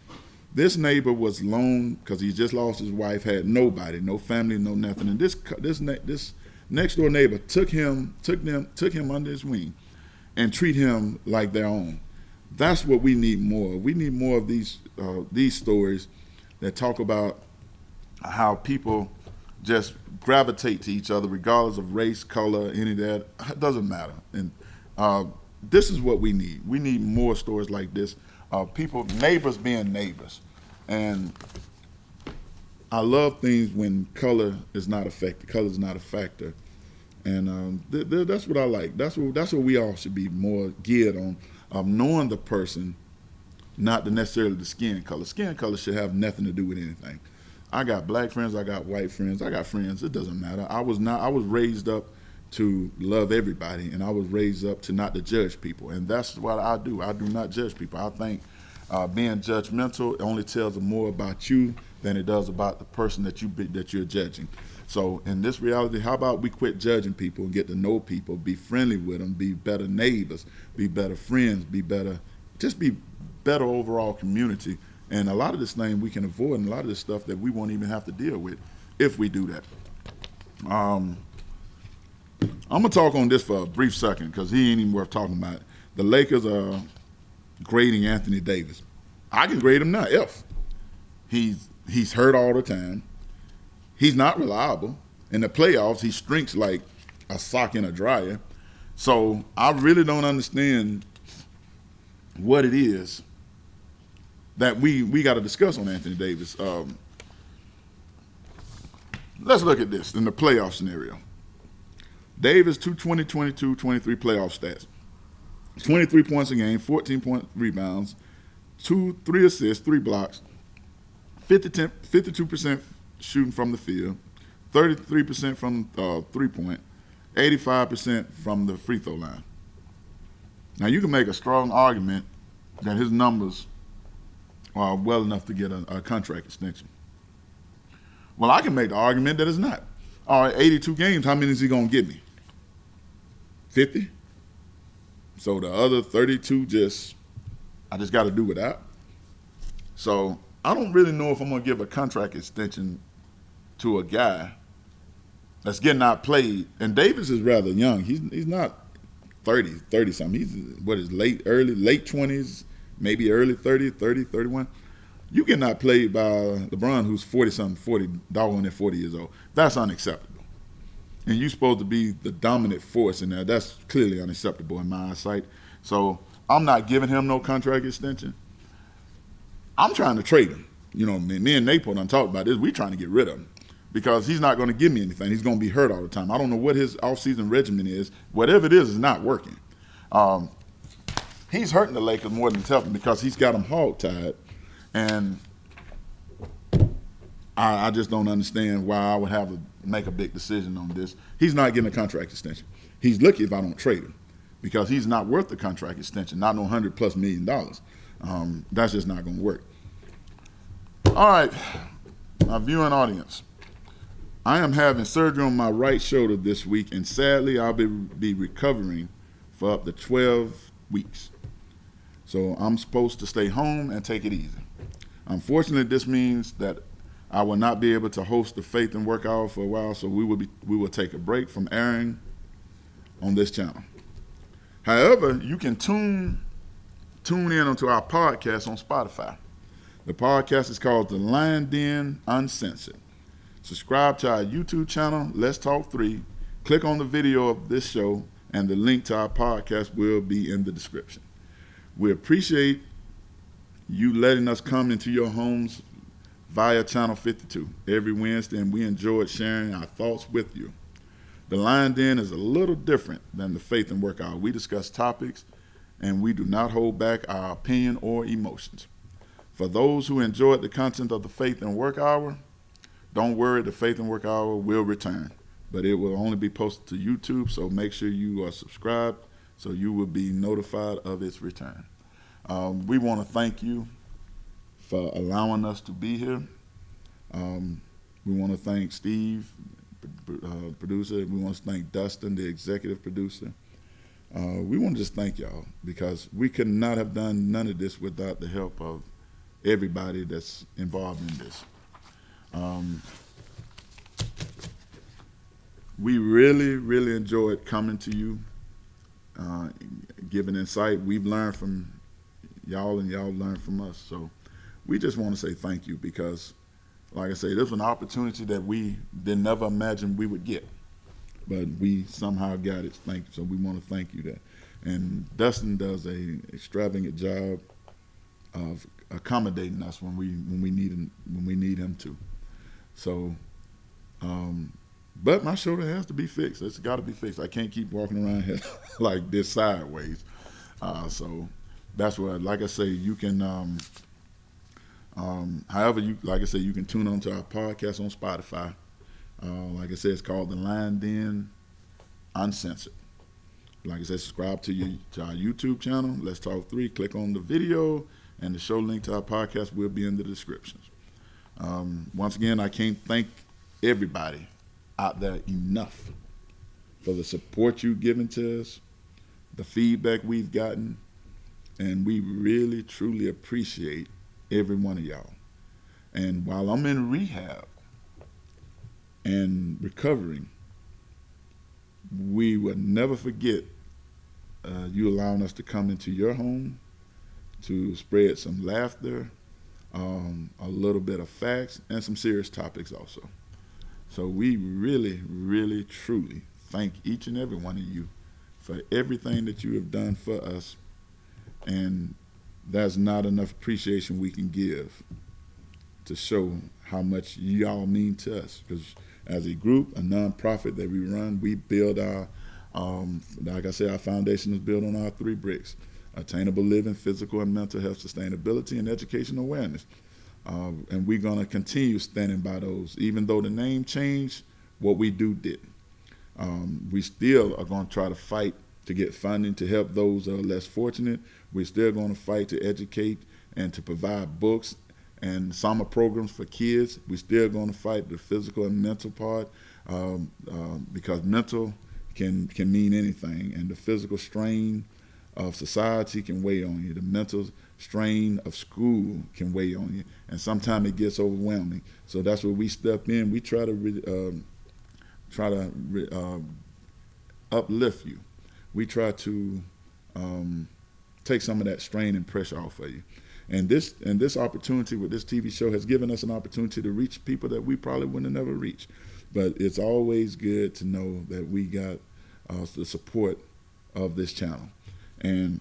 S1: This neighbor was alone because he just lost his wife, had nobody, no family, no nothing. And this next door neighbor took him under his wing and treat him like their own. That's what we need more. We need more of these stories that talk about how people just gravitate to each other regardless of race, color, any of that. It doesn't matter. And this is what we need. We need more stories like this. Neighbors being neighbors. And I love things when color is not a factor. And that's what I like. That's what we all should be more geared on, knowing the person, not necessarily the skin color. Skin color should have nothing to do with anything. I got black friends, I got white friends, I got friends. It doesn't matter. I was raised up to love everybody, and I was raised up to not to judge people. And that's what I do. I do not judge people. I think being judgmental only tells more about you than it does about the person that you're judging. So in this reality, how about we quit judging people and get to know people, be friendly with them, be better neighbors, be better friends, be better overall community. And a lot of this thing we can avoid, and a lot of this stuff that we won't even have to deal with if we do that. I'm gonna talk on this for a brief second, because he ain't even worth talking about. The Lakers are grading Anthony Davis. I can grade him now. F. He's hurt all the time. He's not reliable. In the playoffs, he strinks like a sock in a dryer. So I really don't understand what it is that we got to discuss on Anthony Davis. Let's look at this in the playoff scenario. Davis, 2022-23 playoff stats. 23 points a game, 14 point rebounds, 3 assists, 3 blocks, 52% shooting from the field, 33% from 3-point, 85% from the free throw line. Now, you can make a strong argument that his numbers are well enough to get a contract extension. Well, I can make the argument that it's not. All right, 82 games, how many is he going to give me? 50? So the other 32 I just got to do without. So I don't really know if I'm going to give a contract extension to a guy that's getting outplayed. And Davis is rather young. He's not 30 something. He's late 20s, maybe early 30, 31. You get outplayed by LeBron, who's 40 years old. That's unacceptable. And you're supposed to be the dominant force in there. That's clearly unacceptable in my eyesight. So I'm not giving him no contract extension. I'm trying to trade him. You know, me and Napo done talked about this. We're trying to get rid of him because he's not going to give me anything. He's going to be hurt all the time. I don't know what his offseason regimen is. Whatever it is not working. He's hurting the Lakers more than it's helping because he's got them hog-tied. And I just don't understand why I would have to make a big decision on this. He's not getting a contract extension. He's lucky if I don't trade him because he's not worth the contract extension, not no $100+ million. That's just not going to work. All right, my viewing audience. I am having surgery on my right shoulder this week, and sadly, I'll be recovering for up to 12 weeks. So I'm supposed to stay home and take it easy. Unfortunately, this means that I will not be able to host the Faith and Work Hour for a while, so we will take a break from airing on this channel. However, you can tune in onto our podcast on Spotify. The podcast is called The Lion Den Uncensored. Subscribe to our YouTube channel, Let's Talk 3. Click on the video of this show, and the link to our podcast will be in the description. We appreciate you letting us come into your homes via Channel 52 every Wednesday, and we enjoyed sharing our thoughts with you. The Lion Den is a little different than the Faith and Work Hour. We discuss topics, and we do not hold back our opinion or emotions. For those who enjoyed the content of the Faith and Work Hour, don't worry, the Faith and Work Hour will return, but it will only be posted to YouTube, so make sure you are subscribed so you will be notified of its return. We want to thank you for allowing us to be here. We want to thank Steve, producer. We want to thank Dustin, the executive producer. We want to just thank y'all because we could not have done none of this without the help of everybody that's involved in this. We really, really enjoyed coming to you, giving insight. We've learned from y'all and y'all learned from us. So we just want to say thank you because, like I say, this was an opportunity that we did never imagine we would get, but we somehow got it. Thank you. So we want to thank you that. And Dustin does a extravagant job of accommodating us when we need him to. So, but my shoulder has to be fixed. It's got to be fixed. I can't keep walking around here like this sideways. So that's what, like I say, you can. However, you can tune on to our podcast on Spotify. Like I said, it's called The Lion Den Uncensored. Like I said, subscribe to our YouTube channel, Let's Talk 3. Click on the video, and the show link to our podcast will be in the descriptions. Once again, I can't thank everybody out there enough for the support you've given to us, the feedback we've gotten, and we really, truly appreciate every one of y'all. And while I'm in rehab and recovering, we will never forget you allowing us to come into your home to spread some laughter, a little bit of facts, and some serious topics also. So we really, really, truly thank each and every one of you for everything that you have done for us. And there's not enough appreciation we can give to show how much y'all mean to us. Because as a group, a nonprofit that we run, we build our, like I said, our foundation is built on our 3 bricks: attainable living, physical and mental health sustainability, and education awareness. And we're going to continue standing by those. Even though the name changed, what we do didn't. We still are going to try to fight to get funding to help those that are less fortunate. We're still going to fight to educate and to provide books and summer programs for kids. We're still going to fight the physical and mental part because mental can mean anything, and the physical strain of society can weigh on you. The mental strain of school can weigh on you, and sometimes it gets overwhelming. So that's where we step in. We try to uplift you. We try to take some of that strain and pressure off of you. And this opportunity with this TV show has given us an opportunity to reach people that we probably wouldn't have never reached. But it's always good to know that we got the support of this channel. And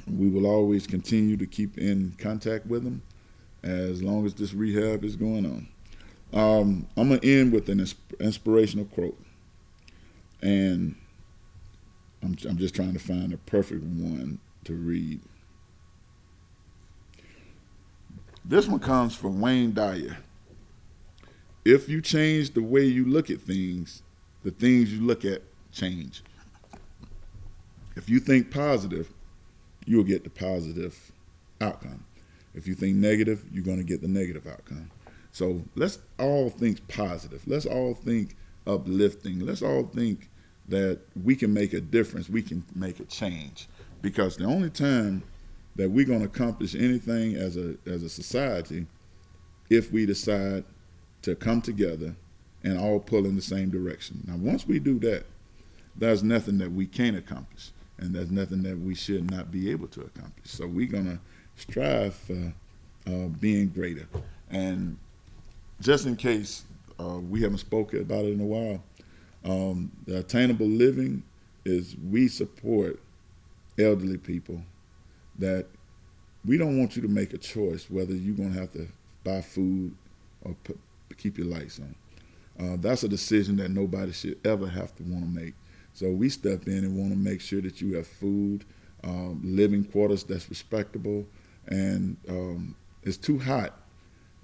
S1: we will always continue to keep in contact with them as long as this rehab is going on. I'm going to end with an inspirational quote. And I'm just trying to find a perfect one to read. This one comes from Wayne Dyer. If you change the way you look at things, the things you look at change. If you think positive, you'll get the positive outcome. If you think negative, you're going to get the negative outcome. So let's all think positive. Let's all think uplifting. Let's all think that we can make a difference. We can make a change. Because the only time that we're going to accomplish anything as a society, if we decide to come together and all pull in the same direction. Now, once we do that, there's nothing that we can't accomplish, and there's nothing that we should not be able to accomplish. So we're going to strive for being greater. And just in case we haven't spoken about it in a while, the attainable living is we support elderly people that we don't want you to make a choice whether you're going to have to buy food or keep your lights on. That's a decision that nobody should ever have to want to make. So we step in and want to make sure that you have food, living quarters that's respectable, and it's too hot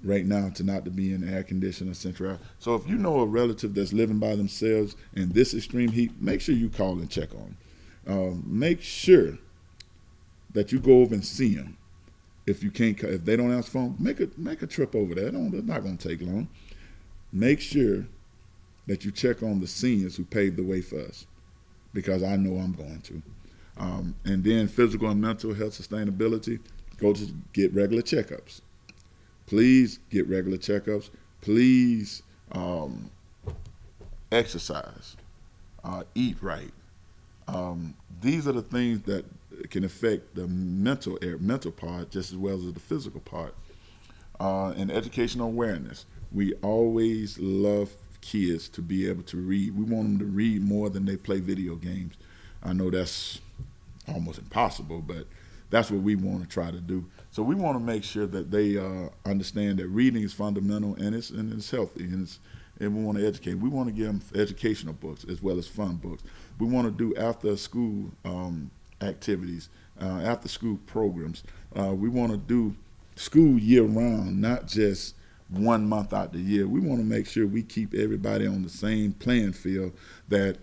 S1: right now to not to be in air conditioning or central air. So if you know a relative that's living by themselves in this extreme heat, make sure you call and check on them. Make sure that you go over and see them. If you can't, if they don't answer phone, make a trip over there. It's not going to take long. Make sure that you check on the seniors who paved the way for us, because I know I'm going to. And then physical and mental health sustainability, go to get regular checkups. Please get regular checkups. Please exercise, eat right. These are the things that can affect the mental part just as well as the physical part. And educational awareness. We always love kids to be able to read. We want them to read more than they play video games. I know that's almost impossible, but that's what we want to try to do. So we want to make sure that they understand that reading is fundamental and it's healthy, and we want to educate. We want to give them educational books as well as fun books. We want to do after school activities, after school programs. We want to do school year round, not just 1 month out the year. We want to make sure we keep everybody on the same playing field, that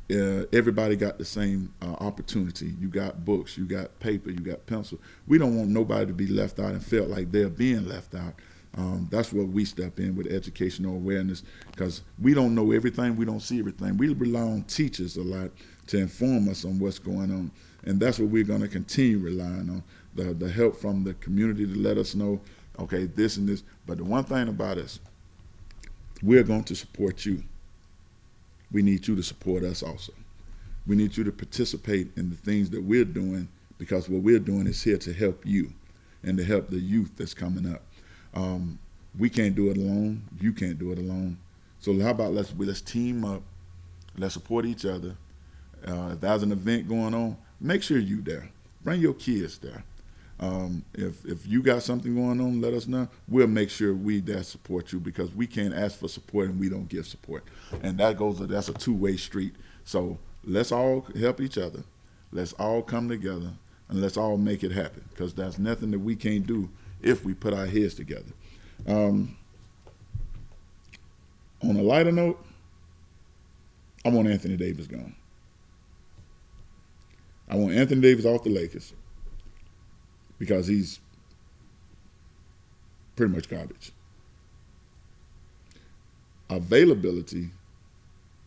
S1: everybody got the same opportunity. You got books, you got paper, you got pencil. We don't want nobody to be left out and feel like they're being left out. That's where we step in with educational awareness, because we don't know everything, we don't see everything. We rely on teachers a lot to inform us on what's going on, and that's what we're going to continue relying on, the help from the community to let us know, okay, this and this. But the one thing about us, we're going to support you. We need you to support us also. We need you to participate in the things that we're doing, because what we're doing is here to help you and to help the youth that's coming up. We can't do it alone. You can't do it alone. So how about let's team up. Let's support each other. If there's an event going on, make sure you're there. Bring your kids there. If you got something going on, let us know. We'll make sure we there support you, because we can't ask for support and we don't give support. And that's a two-way street. So let's all help each other. Let's all come together and let's all make it happen, because there's nothing that we can't do if we put our heads together. On a lighter note, I want Anthony Davis gone. I want Anthony Davis off the Lakers because he's pretty much garbage. Availability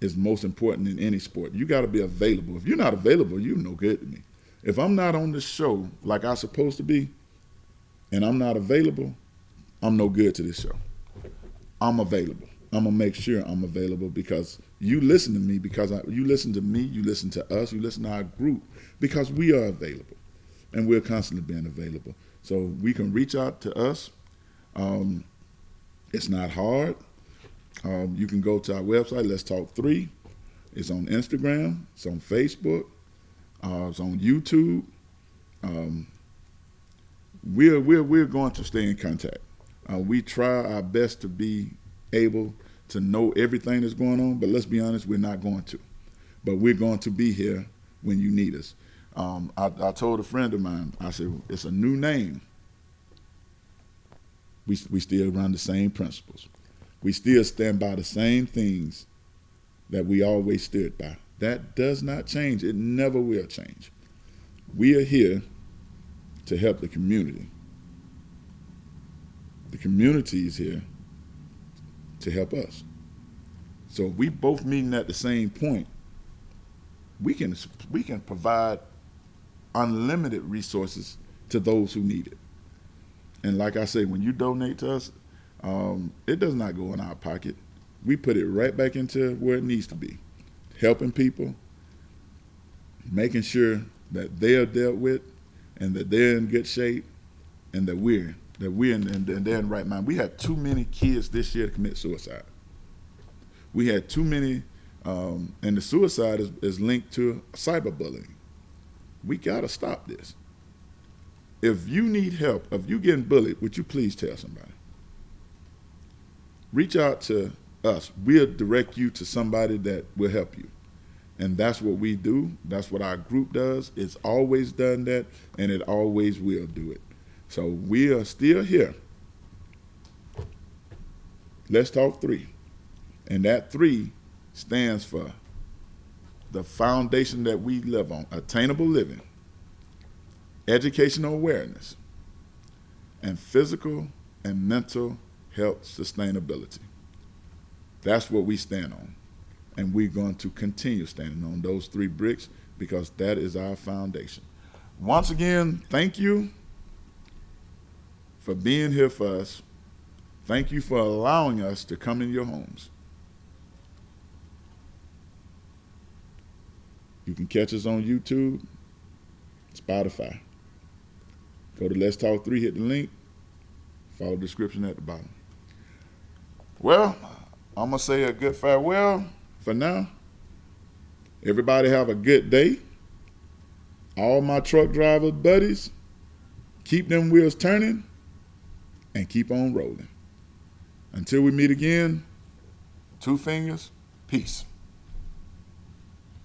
S1: is most important in any sport. You got to be available. If you're not available, you're no good to me. If I'm not on the show like I'm supposed to be and I'm not available, I'm no good to this show. I'm available. I'm going to make sure I'm available because you listen to me, you listen to me, you listen to us, you listen to our group because we are available and we're constantly being available. So we can reach out to us. It's not hard. You can go to our website, Let's Talk 3. It's on Instagram. It's on Facebook. It's on YouTube. We're going to stay in contact. We try our best to be able to know everything that's going on, but let's be honest, we're not going to. But we're going to be here when you need us. I told a friend of mine, I said, it's a new name. We still run the same principles. We still stand by the same things that we always stood by. That does not change. It never will change. We are here to help the community. The community is here to help us. So if we both meeting at the same point, we can provide unlimited resources to those who need it. And like I say, when you donate to us, it does not go in our pocket. We put it right back into where it needs to be, helping people, making sure that they are dealt with and that they're in good shape and that we're in they're in right mind. We had too many kids this year to commit suicide. We had too many, and the suicide is linked to cyberbullying. We got to stop this. If you need help, if you're getting bullied, would you please tell somebody? Reach out to us. We'll direct you to somebody that will help you. And that's what we do. That's what our group does. It's always done that, and it always will do it. So we are still here. Let's Talk 3. And that 3 stands for the foundation that we live on: attainable living, educational awareness, and physical and mental health sustainability. That's what we stand on. And we're going to continue standing on those 3 bricks because that is our foundation. Once again, thank you for being here for us. Thank you for allowing us to come in your homes. You can catch us on YouTube, Spotify. Go to Let's Talk 3, hit the link, follow the description at the bottom. Well, I'm going to say a good farewell for now. Everybody have a good day. All my truck driver buddies, keep them wheels turning and keep on rolling. Until we meet again, 2 fingers, peace.